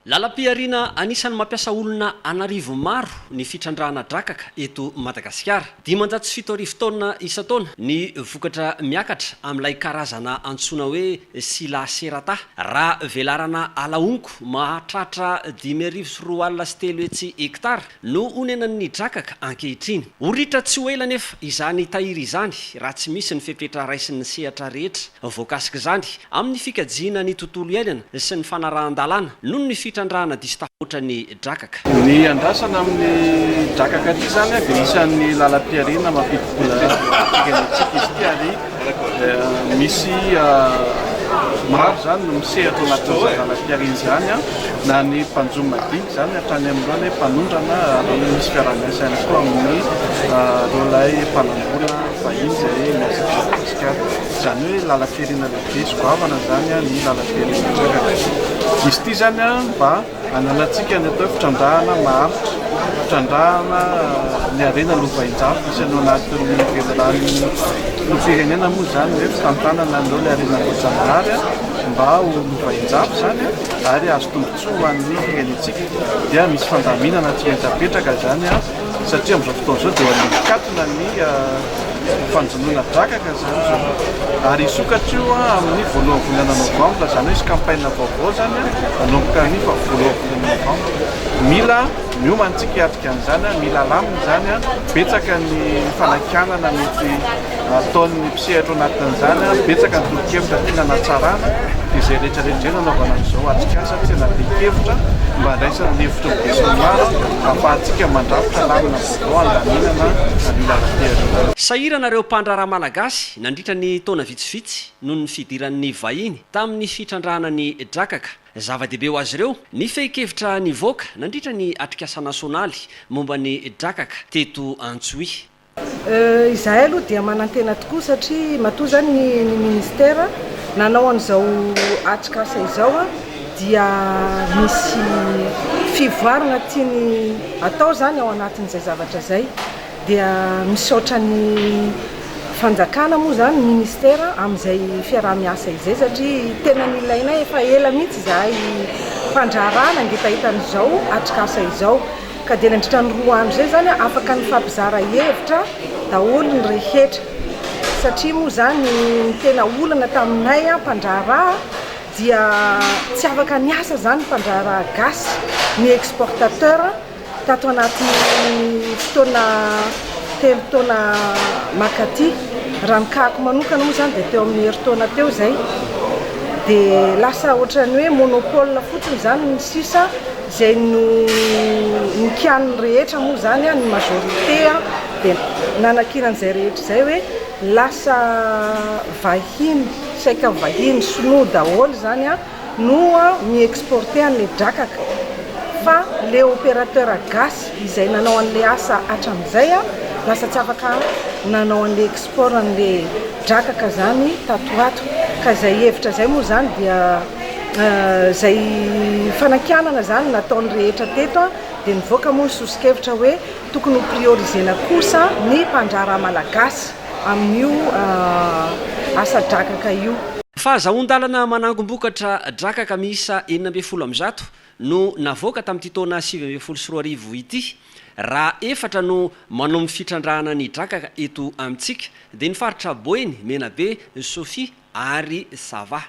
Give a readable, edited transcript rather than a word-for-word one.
Lalam-piariana anisan'ny mampiasa olona anarivo maro ny fitrandrahana drakaka eto Madagasikara. 507 taona isa-taona ny vokatra miakatra amin'ilay karazana antsoina hoe silaserata. Raha velarana alaongo mahatratra 5,3 hektara no onenan'ny drakaka ankehitriny. Oritra tsy ho ela nefa izany tahiry izany raha tsy misy ny fepetra raisin'ny sehatra rehetra. Voakasika izany amin'ny fikajiana ny tontolo iainana sy ny fanarahan-dalàna noho ny fitrandrahana distafotra ny drakaka. Ny andrasana amin'ny drakaka ity zany dia isan'ny lalam-piariana mampidi-bola genetika izy ity ary misy maro zany no misehatra anatin'izany lalam-piariana izany na ny mpanjomy madinika zany hatrany amin'ireo mpanondrana raha misy fiaraha-miasana koa amin'ny rolay mpanambola vahiny izay Madagasikara. Izany hoe lalam-piariana lehibe sy goavana zany ny lalam-piariana drakaka. Izy ity zany mba ananantsika ny atao fitrandrahana maharitra, fitrandrahana ny arena lovain-jafy misy any anatin'ny velarany firenena moa zany hoe fitantanana an'ireo ny arena voajanahary mba ho lovain-jafy zany ary azo tombontsoa ho an'ny firenentsika. Dia misy fandaminana tsy maintsy apetraka zany satria amin'izao fotoana izao dia mikatona ny fanjonoana drakaka zany zao. Ary isokatra io amin'ny voalohan'ny volana novambra zany hoe misy campagne vaovao zany manomboka ny voalohan'ny volana novambra. Mila miomantsika hiatrika an'izany, mila lamina zany betsaka ny fanakianana mety ataon'ny mpisehatra anatin'izany, betsaka ny toro-kevitra tiana natsarana dia izay rehetrarehetra nanaovana an'izao atrikasa tsy nadia-kevitra mba handraisana ny hevitra besin'ny maro ahafahantsika mandrafitra lamina vaovao andaminana ny lalam-piariana. Sahiranareo mpandraraha malagasy nandritra ny taona vitsivitsy noho ny fidiran'ny vahiny tamin'ny fitrandrahana ny drakaka. Zava-dehibe ho azy ireo ny fehi-kevitra nivoaka nandritra ny atrikasa nasionaly momba ny drakaka teto Antsohihy. Izahay aloha dia manantena tokoa satria matoa zany ny ministera nanao an'izao atrikasa izao dia misy fivoarana tiany atao zany ao anatin'izay zavatra zay. Dia misaotra ny fanjakana moa zany ministera amin'izay fiaraha-miasa izay satria tena nilaina efa ela mihitsy izahay mpandrarana angetahitan'izao atrikasa izao ka dia nandritra ny 2 andro zay zany afaka ny fampizara hevitra daholo ny rehetra satria moa zany tena olana taminay mpandraraha dia tsy afaka niasa zany mpandraraha gasy ny exportateur tato anatin'ny fotoana 3 taona makaty raha nikahako manokana moa zany dia teo amin'ny herintaona teo zay dia lasa ohatrany hoe monopole fotsiny zany ny sisa izay no nikian'ny rehetra moa zany ny majorité dia nanankinan'izay rehetra izay hoe lasa vahiny saika vahiny sinoa daholo zany no mi-exporté an'ilay drakaka. Fa le opérateur gasy izay nanao an'ilay asa hatramin'izay lasa tsy afaka nanao an'ilay export an'ilay drakaka zany tatoato. Ka izay hevitra zay moa zany dia izay fanakianana zany nataon'ny rehetra teto dia nivoaka moa ny sosokevitra hoe tokony ho priorisena kosa ny mpandraraha malagasy amin'io asa drakaka io. Fahazahon-dalana manangom-bokatra drakaka miisa 900 no navoaka tamin'ity taona 2024 ity. Raha efatra no manomby fitrandrahana ny drakaka eto amintsika dia ny faritra Boeny, Menabe, Sofia ary Sava.